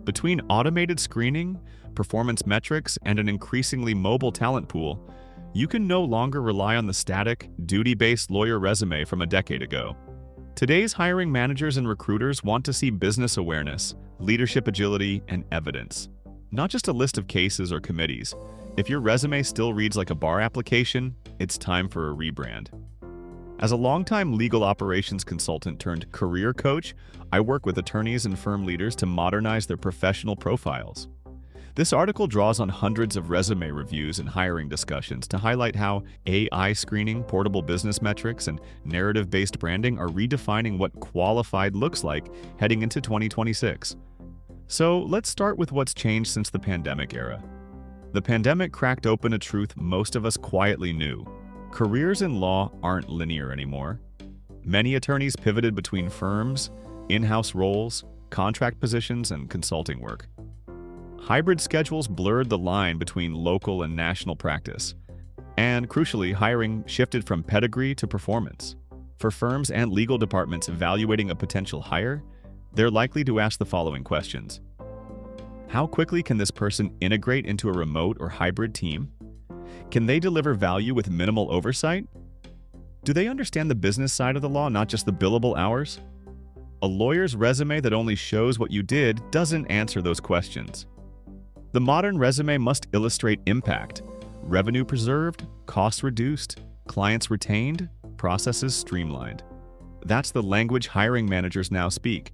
Between automated screening, performance metrics, and an increasingly mobile talent pool, you can no longer rely on the static, duty-based lawyer resume from a decade ago. Today's hiring managers and recruiters want to see business awareness, leadership agility, and evidence. Not just a list of cases or committees. If your resume still reads like a bar application, it's time for a rebrand. As a longtime legal operations consultant turned career coach, I work with attorneys and firm leaders to modernize their professional profiles. This article draws on hundreds of resume reviews and hiring discussions to highlight how AI screening, portable business metrics, and narrative-based branding are redefining what qualified looks like heading into 2026. So let's start with what's changed since the pandemic era. The pandemic cracked open a truth most of us quietly knew. Careers in law aren't linear anymore. Many attorneys pivoted between firms, in-house roles, contract positions, and consulting work. Hybrid schedules blurred the line between local and national practice. And crucially, hiring shifted from pedigree to performance. For firms and legal departments evaluating a potential hire, they're likely to ask the following questions. How quickly can this person integrate into a remote or hybrid team? Can they deliver value with minimal oversight? Do they understand the business side of the law, not just the billable hours? A lawyer's resume that only shows what you did doesn't answer those questions. The modern resume must illustrate impact, revenue preserved, costs reduced, clients retained, processes streamlined. That's the language hiring managers now speak.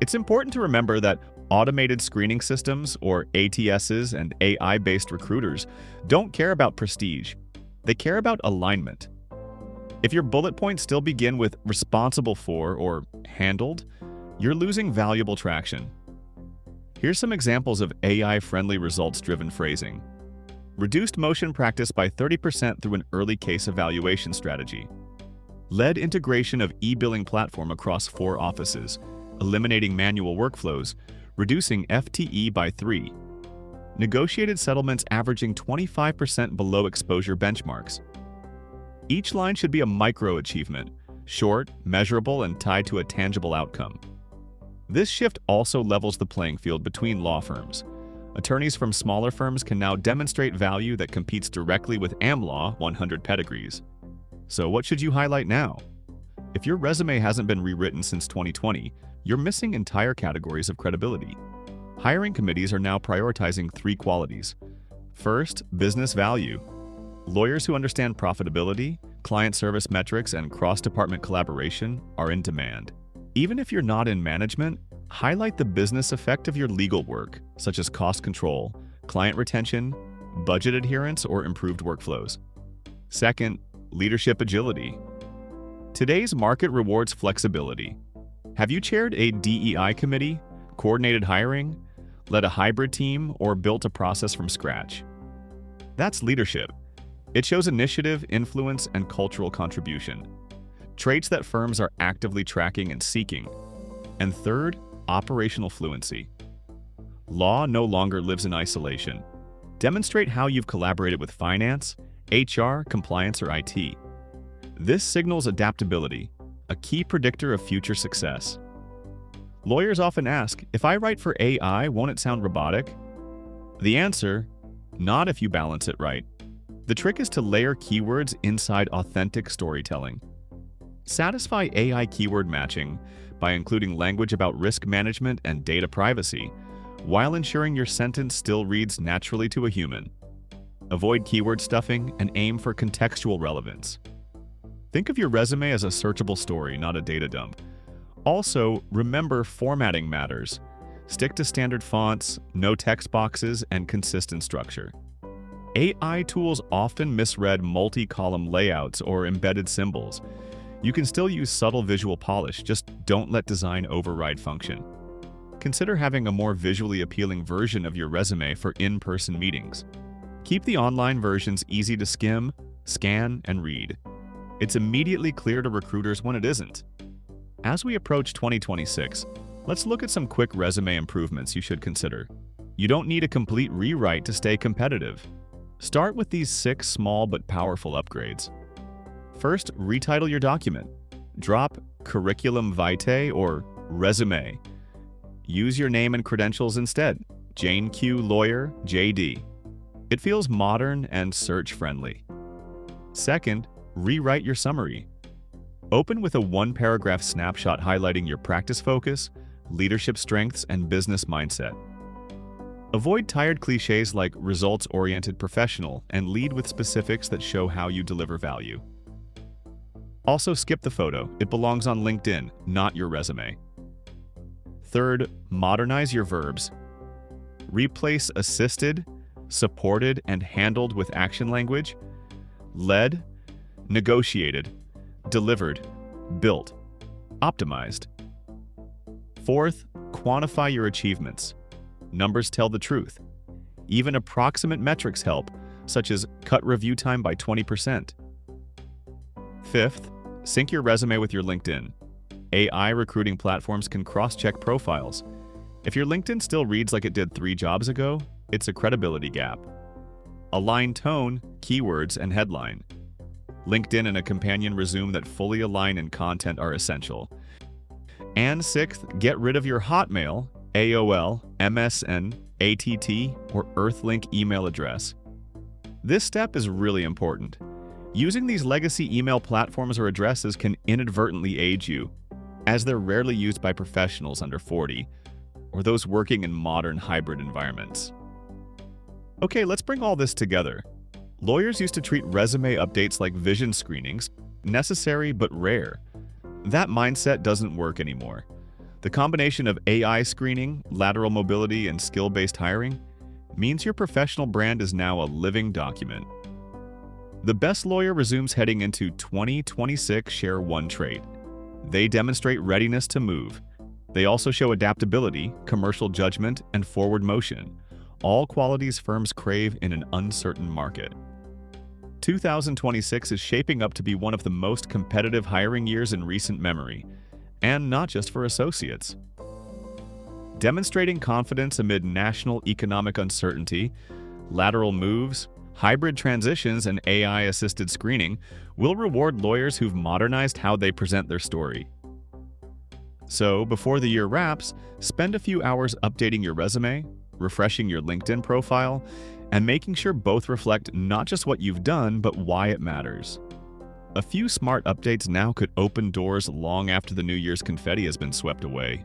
It's important to remember that automated screening systems, or ATSs, and AI-based recruiters don't care about prestige. They care about alignment. If your bullet points still begin with responsible for or handled, you're losing valuable traction. Here's some examples of AI-friendly results-driven phrasing. Reduced motion practice by 30% through an early case evaluation strategy. Led integration of e-billing platform across 4 offices, eliminating manual workflows, reducing FTE by 3. Negotiated settlements averaging 25% below exposure benchmarks. Each line should be a micro-achievement, short, measurable, and tied to a tangible outcome. This shift also levels the playing field between law firms. Attorneys from smaller firms can now demonstrate value that competes directly with AmLaw 100 pedigrees. So what should you highlight now? If your resume hasn't been rewritten since 2020, you're missing entire categories of credibility. Hiring committees are now prioritizing 3 qualities. First, business value. Lawyers who understand profitability, client service metrics, and cross-department collaboration are in demand. Even if you're not in management, highlight the business effect of your legal work, such as cost control, client retention, budget adherence, or improved workflows. Second, leadership agility. Today's market rewards flexibility. Have you chaired a DEI committee, coordinated hiring, led a hybrid team, or built a process from scratch? That's leadership. It shows initiative, influence, and cultural contribution. Traits that firms are actively tracking and seeking. And third, operational fluency. Law no longer lives in isolation. Demonstrate how you've collaborated with finance, HR, compliance, or IT. This signals adaptability, a key predictor of future success. Lawyers often ask, if I write for AI, won't it sound robotic? The answer, not if you balance it right. The trick is to layer keywords inside authentic storytelling. Satisfy AI keyword matching by including language about risk management and data privacy, while ensuring your sentence still reads naturally to a human. Avoid keyword stuffing and aim for contextual relevance. Think of your resume as a searchable story, not a data dump. Also, remember formatting matters. Stick to standard fonts, no text boxes, and consistent structure. AI tools often misread multi-column layouts or embedded symbols. You can still use subtle visual polish, just don't let design override function. Consider having a more visually appealing version of your resume for in-person meetings. Keep the online versions easy to skim, scan, and read. It's immediately clear to recruiters when it isn't. As we approach 2026, let's look at some quick resume improvements you should consider. You don't need a complete rewrite to stay competitive. Start with these 6 small but powerful upgrades. First, retitle your document. Drop curriculum vitae or resume. Use your name and credentials instead. Jane Q. Lawyer, JD. It feels modern and search-friendly. Second, rewrite your summary. Open with a one-paragraph snapshot highlighting your practice focus, leadership strengths, and business mindset. Avoid tired cliches like results-oriented professional and lead with specifics that show how you deliver value. Also, skip the photo. It belongs on LinkedIn, not your resume. Third, modernize your verbs. Replace assisted, supported, and handled with action language. Led, negotiated, delivered, built, optimized. Fourth, quantify your achievements. Numbers tell the truth. Even approximate metrics help, such as cut review time by 20%. Fifth, sync your resume with your LinkedIn. AI recruiting platforms can cross-check profiles. If your LinkedIn still reads like it did 3 jobs ago, it's a credibility gap. Align tone, keywords, and headline. LinkedIn and a companion resume that fully align in content are essential. And sixth, get rid of your Hotmail, AOL, MSN, ATT, or Earthlink email address. This step is really important. Using these legacy email platforms or addresses can inadvertently age you, as they're rarely used by professionals under 40, or those working in modern hybrid environments. Okay, let's bring all this together. Lawyers used to treat resume updates like vision screenings, necessary but rare. That mindset doesn't work anymore. The combination of AI screening, lateral mobility, and skill-based hiring means your professional brand is now a living document. The best lawyer resumes heading into 2026 share one trait. They demonstrate readiness to move. They also show adaptability, commercial judgment, and forward motion, all qualities firms crave in an uncertain market. 2026 is shaping up to be one of the most competitive hiring years in recent memory, and not just for associates. Demonstrating confidence amid national economic uncertainty, lateral moves, hybrid transitions, and AI-assisted screening will reward lawyers who've modernized how they present their story. So, before the year wraps, spend a few hours updating your resume, refreshing your LinkedIn profile, and making sure both reflect not just what you've done, but why it matters. A few smart updates now could open doors long after the New Year's confetti has been swept away.